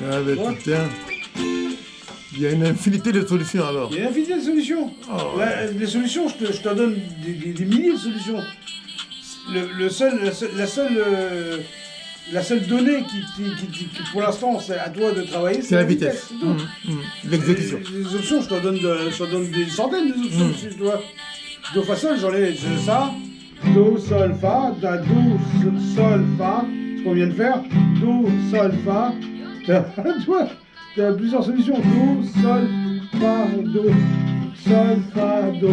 Ah, ben, putain. Il y a une infinité de solutions alors. Il y a une infinité de solutions. Oh, ouais. Les solutions, je te donne des milliers de solutions. La seule donnée qui, pour l'instant, c'est à toi de travailler, C'est la vitesse. c'est tout. L'exécution. Les options, je te donne des centaines d'options. Si tu vois. Do, fa, sol, j'ai ça. Do, sol, fa. T'as do, sol, fa. Ce qu'on vient de faire. Do, sol, fa. T'as plusieurs solutions. Do, sol, fa, do. Sol, fa, do.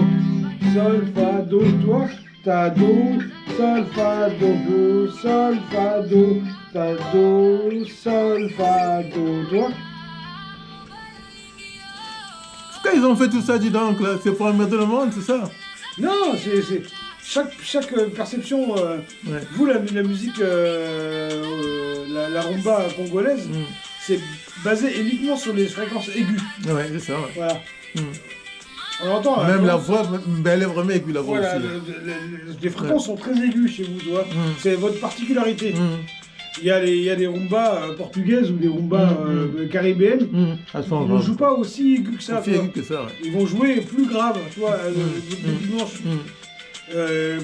Sol, fa, do. Toi, t'as do, sol, fa, do. Do, sol, fa, do. T'as do, sol, fa, do. Toi. Pourquoi ils ont fait tout ça, dis donc, là? C'est pour emmerder le monde, c'est ça? Non, c'est chaque perception. Ouais. Vous, la musique, la rumba congolaise, c'est basé uniquement sur les fréquences aiguës. Ouais, c'est ça, ouais. Voilà. On entend. Même la voix, elle est vraiment aiguë, la voix Voilà, aussi. les fréquences sont très aiguës chez vous, tu vois. C'est votre particularité. Il y a des rumbas portugaises ou des rumbas caribéennes. Ils ne jouent pas aussi aigus que ça. Aussi aigus que ça, ouais. Ils vont jouer plus grave, tu vois, le dimanche.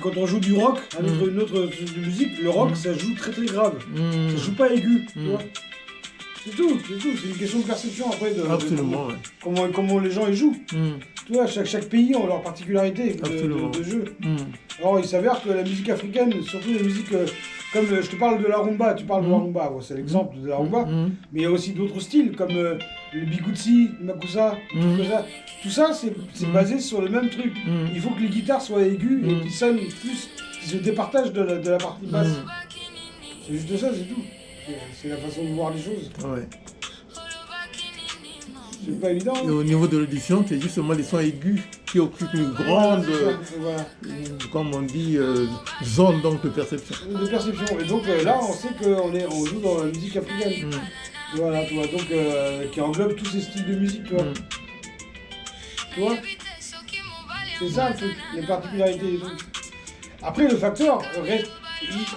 Quand on joue du rock, une autre de musique, le rock, ça joue très très grave. Ça joue pas aigu, tu vois. C'est tout. C'est une question de perception après Absolument, ouais. comment les gens y jouent. Tu vois, chaque pays a leur particularité de jeu. Alors, il s'avère que la musique africaine, surtout la musique, comme je te parle de la rumba, tu parles de la rumba, ouais, c'est l'exemple de la rumba, mais il y a aussi d'autres styles, comme le bigutsi, le makusa, tout ça, c'est basé sur le même truc. Il faut que les guitares soient aiguës et qu'ils sonnent plus, qu'ils se départagent de la partie basse. C'est juste ça, c'est tout. C'est la façon de voir les choses. Ouais. C'est pas évident. Et au niveau de l'audition, c'est justement les sons aigus qui occupent une grande, comme on dit, zone donc, de perception. De perception. Et donc là, on sait qu'on joue dans la musique africaine. Voilà, tu vois, donc qui englobe tous ces styles de musique, tu vois. Tu vois. C'est ça le truc, les particularités des trucs. Après, le facteur reste.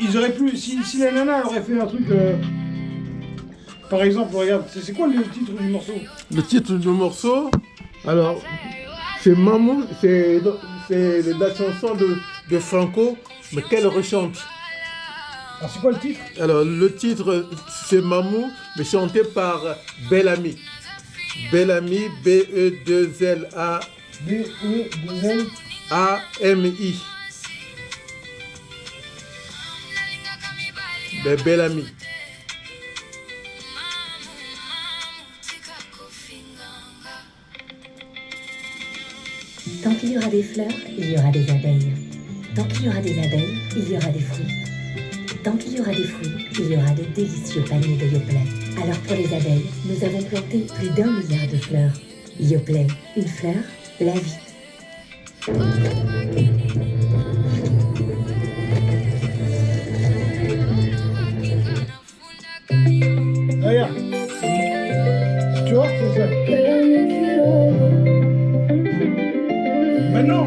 Ils auraient pu. Si la nana aurait fait un truc. Par exemple, regarde, c'est quoi le titre du morceau? Le titre du morceau, alors, c'est Mamou, c'est la chanson de Franco, mais qu'elle rechante. Alors, c'est quoi le titre? Alors, le titre, c'est Mamou, mais chanté par Bellamy. Bellamy, B-E-2-L-A. A-M-I. Bellamy. Tant qu'il y aura des fleurs, il y aura des abeilles. Tant qu'il y aura des abeilles, il y aura des fruits. Tant qu'il y aura des fruits, il y aura de délicieux paniers de Yoplait. Alors pour les abeilles, nous avons planté plus d'1 milliard de fleurs. Yoplait, une fleur, la vie. Regarde. Tu vois, c'est ça. Maintenant.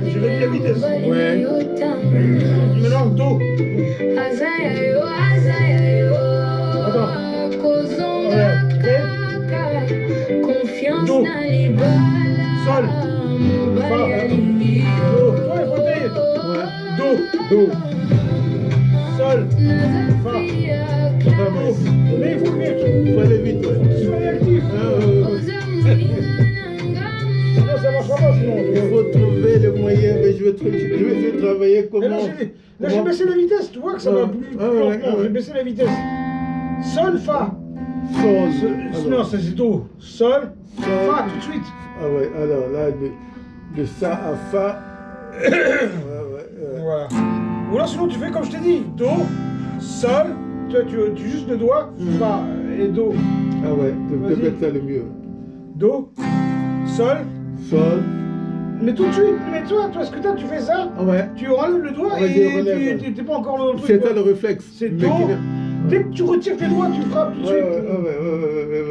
Je vais dire la vitesse. Ouais. Maintenant, Do. Attends. Regarde. Do. Sol. Fa. Do. Ouais, faut tailler. Do. Sol. Fa. Do. Mais il faut vite. Faut aller vite, ouais. Soyez actif. Ça marchera pas sinon. Il faut trouver le moyen, mais je vais travailler Mais comment. là, j'ai baissé la vitesse, tu vois que ça va plus lentement. J'ai baissé la vitesse. Sol, Fa. Non, ça c'est Do. Sol, Fa tout de suite. Ah ouais, alors là, de ça à Fa. Ouais. Voilà. Ou alors sinon tu fais comme je t'ai dit, Do, Sol, tu juste le doigt, Fa et Do. Ah ouais, Vas-y. peut-être ça le mieux. Do, Sol, Sol. mais tout de suite, mais toi, ce que t'as, tu fais ça, Ah ouais. tu relèves le doigt Ouais, je et relève, t'es pas encore dans le truc. C'est quoi. ça le réflexe. C'est Mais Do. qui- Dès que tu retires tes doigts, tu frappes tout de Ouais, suite.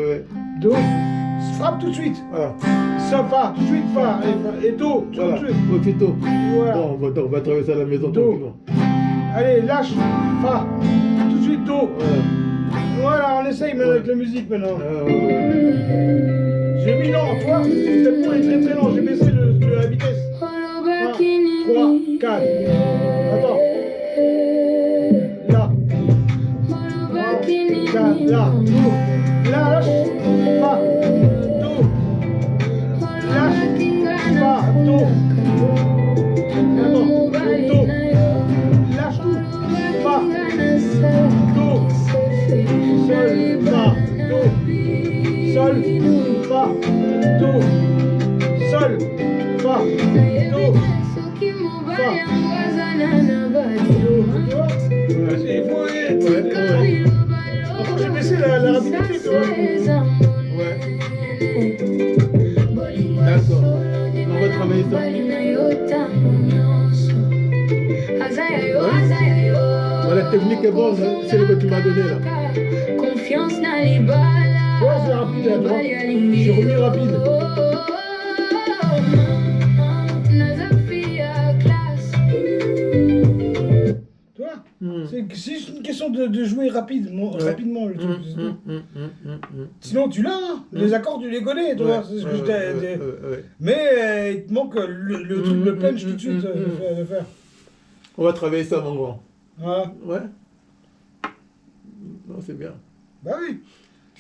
ouais. Do, frappe tout de suite. Voilà. Ça, Fa, tout de suite, Fa, et Do, tout Voilà. de suite. Aussitôt. Voilà. Bon, on va traverser à la maison Do. tranquillement. Allez, lâche, Fa, tout de suite, Do. Voilà. Voilà, on essaye maintenant avec la musique maintenant. Ouais. J'ai mis lent, toi, le tempo est très très lent, j'ai baissé la vitesse. 1, 3, 4. Attends. Là. 3, 4, là. Do. Là, lâche. Fa. Do. Lâche. Fa. Do. Attends. Do. Lâche tout. Fa. Do. Sol. Fa. Do. Sol. Fa. Do. Sol. Fa. Do. Il faut être. Pourquoi j'ai baissé la rapidité, tu vois? Ouais. D'accord. On va travailler ça. Ouais. La technique est bonne, hein. C'est le que tu m'as donné là. Confiance dans les balles. Toi, c'est rapide, hein, toi. J'ai remis rapide. Tu vois? C'est juste une question de jouer rapidement le truc. c'est tout. Sinon, tu l'as, hein. Les accords, tu les connais, tu vois. C'est ce que je t'ai. Mais il te manque le truc, le punch tout de suite de faire. On va travailler ça, mon grand. Voilà. Ouais. Non, c'est bien. Bah oui.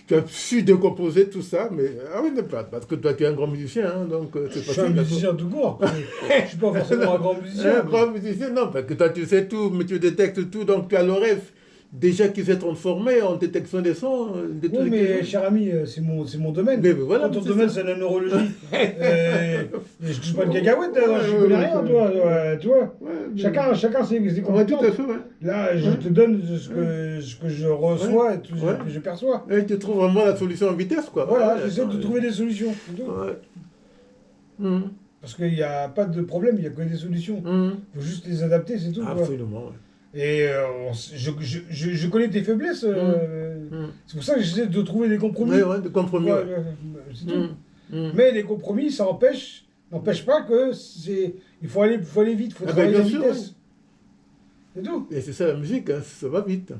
Tu as su décomposer tout ça, mais ah oui, pas parce que toi tu es un grand musicien, hein, donc c'est Je pas suis un musicien tout court. Je suis pas forcément un grand musicien. Un grand musicien, non, parce que toi tu sais tout, mais tu détectes tout, donc tu as l'oreille déjà qui s'est transformée en détection des sons. Des Oui, trucs mais qui- cher ami, c'est mon domaine. Mais voilà, Quand ton c'est domaine, ça. c'est la neurologie. Je touche pas de cacahuètes, je connais rien, toi. Tu vois. Chacun ses Ouais, tout compétences. à fait, ouais. Là, je te donne ce que je reçois et tout ce Ouais. que je perçois. Et tu trouves vraiment la solution en vitesse, quoi. Voilà, Ouais, j'essaie de attends, trouver des solutions. c'est tout. Ouais. Hum, Parce qu'il n'y a pas de problème, il n'y a que des solutions. hum. Il faut juste les adapter, c'est tout. quoi. Absolument, ouais. Et je connais tes faiblesses. C'est pour ça que j'essaie de trouver des compromis. Ouais, ouais, de compromis. Ouais, Ouais. c'est tout. Hum. Mais les compromis, ça n'empêche pas que il faut aller vite, il faut Ah ben, travailler bien à sûr, vitesse. C'est tout. Et c'est ça la musique, hein, ça va vite.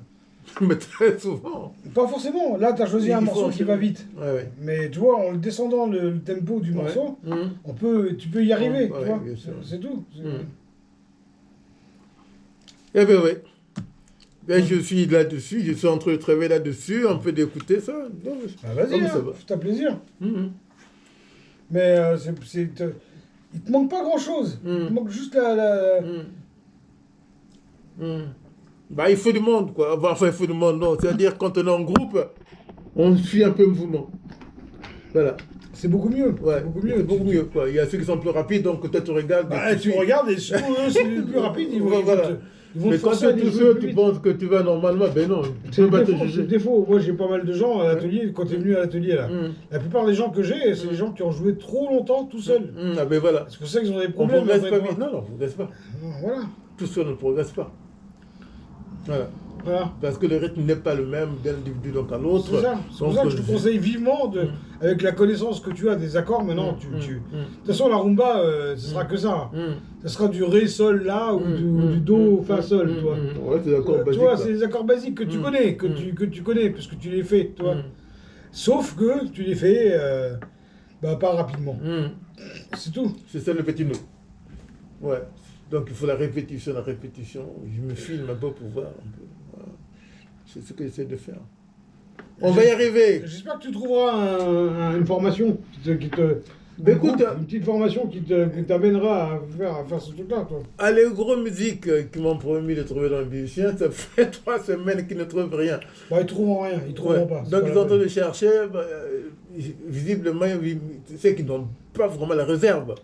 Mais très souvent. Pas forcément. Là, tu as choisi Il un faut morceau qui enchaîner. va vite. Ouais, ouais. Mais tu vois, en le descendant le tempo du morceau, tu peux y arriver. Ouais, tu vois. bien sûr. C'est tout. Eh bien, oui. Ben, je suis là-dessus, je suis en train de travailler là-dessus, on peut d'écouter ça. Non, Bah, vas-y, mais hein, ça va. fais-toi plaisir. Mhm. Mais il te manque pas grand-chose. Il te manque juste la... Bah, il faut du monde, quoi. Enfin, il faut du monde, non. C'est-à-dire, quand on est en groupe, on suit un peu le mouvement. Voilà. C'est beaucoup mieux. Ouais, C'est beaucoup mieux. c'est beaucoup mieux, quoi. Il y a ceux qui sont plus rapides, donc toi, tu regardes. Bah, tu regardes et surtout eux, c'est les plus rapides. Ils vont, Voilà. ils vont Mais te quand forcer tu à es aller tout jouer seul, plus tu vite. penses que tu vas normalement, ben non, tu C'est peux le pas te défaut, c'est le juger. défaut. Moi, j'ai pas mal de gens à l'atelier. Quand tu es venu à l'atelier, là, Mm. la plupart des gens que j'ai, c'est des gens qui ont joué trop longtemps tout seuls. Ah ben voilà. C'est pour ça qu'ils ont des On problèmes. progresse après, pas moi. vite. Non, non, on progresse pas. Voilà. Tout seul, on ne progresse pas. Voilà. Voilà. Parce que le rythme n'est pas le même d'un individu donc à l'autre. C'est ça. C'est pour Donc, ça que je te conseille vivement, avec la connaissance que tu as des accords, maintenant, de toute façon, la rumba, ce sera que ça. Ce sera du ré, sol, la, ou du do, fa, sol, tu vois. Ouais, c'est d'accord, Tu basique. vois, là. c'est des accords basiques que tu connais, que tu connais, parce que tu les fais, tu vois. Sauf que tu les fais pas rapidement. C'est tout. C'est ça le petit nous. Ouais. Donc il faut la répétition, la répétition. Je me filme un peu pour voir un peu. Voilà. C'est ce que j'essaie de faire. On va y arriver. J'espère que tu trouveras une formation qui te Ben écoute, une petite formation qui t'amènera à faire ce truc-là, toi. à les gros musiques qui m'ont promis de trouver dans le musicien, ça fait 3 semaines qu'ils ne trouvent rien. Bah, ils trouveront rien, ils trouveront pas. c'est Donc pas ils la sont en train peine. de chercher, visiblement, c'est qu'ils n'ont pas vraiment la réserve.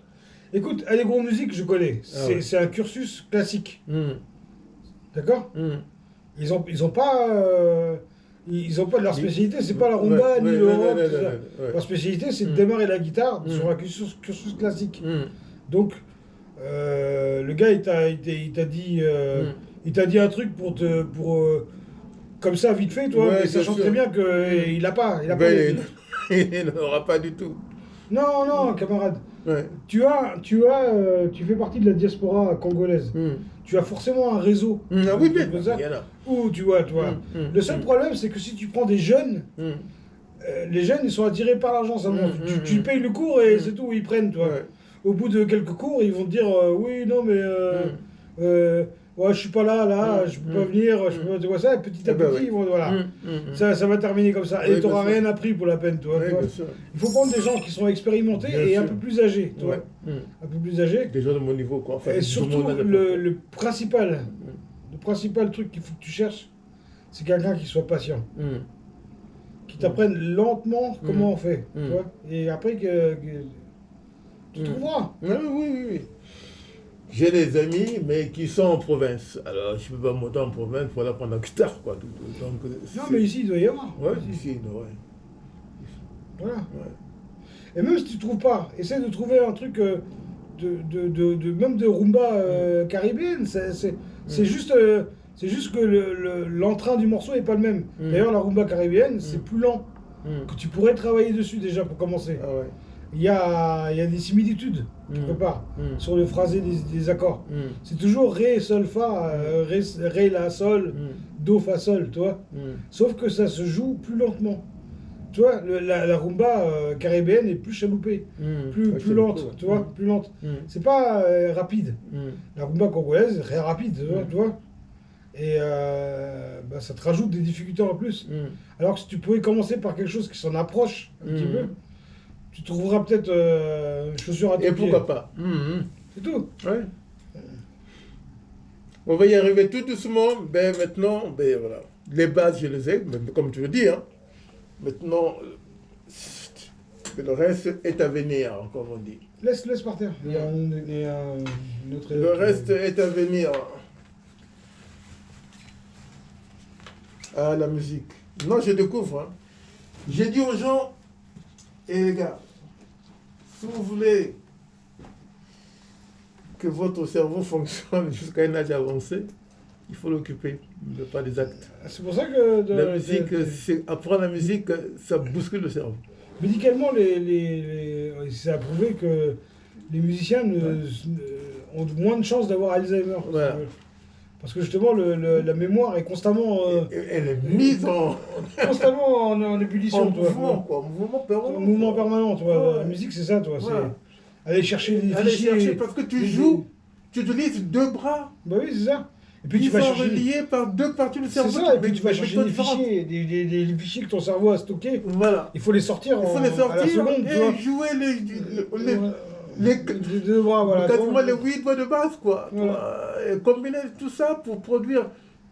Écoute, Allegro Musique, je connais. Ah ouais. C'est un cursus classique. Hum, D'accord? hum. Ils ont pas... ils ont pas leur spécialité, c'est pas la rumba Ouais, ni ouais, le ouais, rock. ouais, tout ça. ouais. Leur spécialité, c'est de démarrer la guitare sur un cursus classique. Hum, Donc, le gars, il t'a dit, il t'a dit un truc comme ça, vite fait, toi, Ouais, mais sachant bien sûr. très bien qu'il n'a pas. Il a pas Ben, il n'aura pas du tout. Non, non, camarade. Ouais. Tu fais partie de la diaspora congolaise. Hum. Tu as forcément un réseau. Ah oui, bien, de ça. il y en a. Ou tu vois. Le seul problème, c'est que si tu prends des jeunes, Hum. les jeunes, ils sont attirés par l'argent seulement. Tu payes le cours et c'est tout, ils prennent, toi. Ouais. Au bout de quelques cours, ils vont te dire oui, non, mais ouais, je suis pas là, je peux pas venir, je peux pas, tu vois ça, et petit à Eh ben petit, oui. ils vont, voilà. Hum. Ça va terminer comme ça. Oui, Et tu n'auras bien sûr. rien appris pour la peine, toi. Ouais, tu vois. bien sûr. Il faut prendre des gens qui sont expérimentés Bien et un sûr. peu plus âgés, tu vois. Ouais. Hum. Un peu plus âgés. Des gens de mon niveau, quoi. Enfin, Et de surtout, mon âge, le principal truc qu'il faut que tu cherches, c'est quelqu'un qui soit patient. Hum. Qui t'apprenne lentement comment on fait. Tu Mm. vois. Et après, tu trouveras. Oui. J'ai des amis, mais qui sont en province. Alors, je ne peux pas monter en province pour apprendre la guitare, quoi. Donc, Non, mais ici, il doit y avoir. Ouais, ici, ouais. Voilà. Ouais. Et même si tu ne trouves pas, essaie de trouver un truc même de rumba caribéenne. C'est juste que l'entrain du morceau n'est pas le même. Mm. D'ailleurs, la rumba caribéenne, c'est plus lent. Hum. Que tu pourrais travailler dessus déjà pour commencer. Ah ouais. Il y a des similitudes, quelque Mm. part, Mm. sur le phrasé des accords. Hum. C'est toujours ré, sol, fa, ré, la, sol, Hum. do, fa, sol, tu vois. Hum. Sauf que ça se joue plus lentement. Tu vois, la rumba caribéenne est plus chaloupée, Hum. plus Ouais, c'est lente, beaucoup, ouais. tu vois, plus lente. Hum. C'est pas rapide. Hum. La rumba congolaise est très rapide, tu vois. Mm. Et ça te rajoute des difficultés en plus. Hum. Alors que si tu pouvais commencer par quelque chose qui s'en approche un petit Mm. peu, tu trouveras peut-être une chaussure à tes Et pieds. pourquoi pas? Hum. C'est tout. Ouais. On va y arriver tout doucement. Ben maintenant, ben voilà. Les bases, je les ai, mais comme tu le dis. Hein. Maintenant, le reste est à venir, comme on dit. Laisse par terre. Il y a une autre... Le reste est à venir. Ah, la musique. Non, je découvre. Hein. J'ai dit aux gens, les gars, si vous voulez que votre cerveau fonctionne jusqu'à un âge avancé, il faut l'occuper, mais pas des actes. C'est pour ça que... La musique, apprendre la musique, ça bouscule le cerveau. Médicalement, c'est approuvé que les musiciens ont moins de chances d'avoir Alzheimer. Voilà. Parce que justement, la mémoire est constamment, Elle est mise en en ébullition. tu vois. mouvement, quoi. Mouvement permanent. En mouvement permanent, tu vois. Ouais. La musique, c'est ça, toi. Voilà. C'est aller chercher des Allez fichiers. chercher, parce que tu joues, tu utilises deux bras. Bah oui, c'est ça. Et puis Ils tu vas sont chercher... reliés par deux parties du C'est cerveau. ça, et puis mais tu vas des chercher méthodes des différentes. fichiers, des fichiers que ton cerveau a stockés. Voilà. Il faut les sortir, Il faut les à la sortir seconde, tu vois. et jouer Les deux bras, voilà. quasiment les 8 doigts de base, quoi. Voilà. Et combiner tout ça pour produire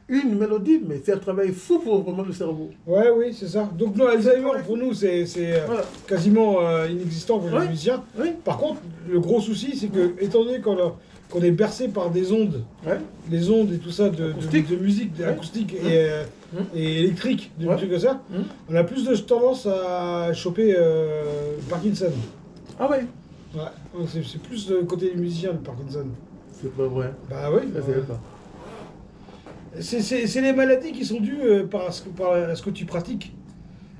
une mélodie, mais c'est un travail fou pour vraiment le cerveau. Ouais, oui, c'est ça. Donc, non, Alzheimer, pour nous, c'est Voilà. quasiment inexistant pour les Ouais. musiciens. Oui. Par contre, le gros souci, c'est que, étant donné qu'on est bercé par des ondes, Ouais. les ondes et tout ça Acoustique. de musique, Ouais. acoustique Mmh. et électrique, des Ouais. trucs comme ça, Mmh. on a plus de tendance à choper Parkinson. Ah ouais. Ouais, c'est plus le côté des musiciens, le Parkinson. C'est pas vrai. Bah oui. Ça, c'est pas. C'est les maladies qui sont dues par ce que tu pratiques.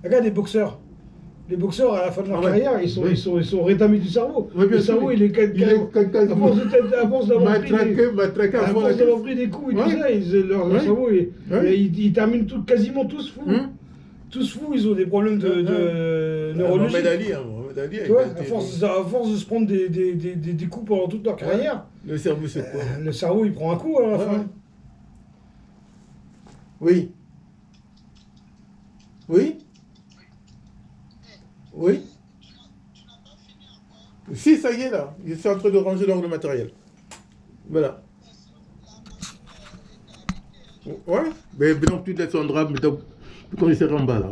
Regarde les boxeurs. Les boxeurs, à la fin de leur Ah ouais. carrière, ils sont rétamés du cerveau. Oui, bien le sûr, cerveau, oui. il est à force d'avoir pris matraqué à à fond force la d'avoir tête. pris des coups et Ouais. tout ça, leur Ouais. cerveau, Ouais. ils terminent quasiment tous fous. Hum. Tous fous, ils ont des problèmes neurologiques. Mohamed Ali, hein, Mohamed Ali, Tu vois, il a à été- force de se prendre des coups pendant toute leur carrière, Le cerveau, c'est quoi? le cerveau, il prend un coup à la Ouais, fin. ouais. Oui. Oui. Oui. Si, ça y est là. Je suis en train de ranger l'ordre matériel. Voilà. Ouais. Mais donc tu descendras, mais donc, tu connais en bas là.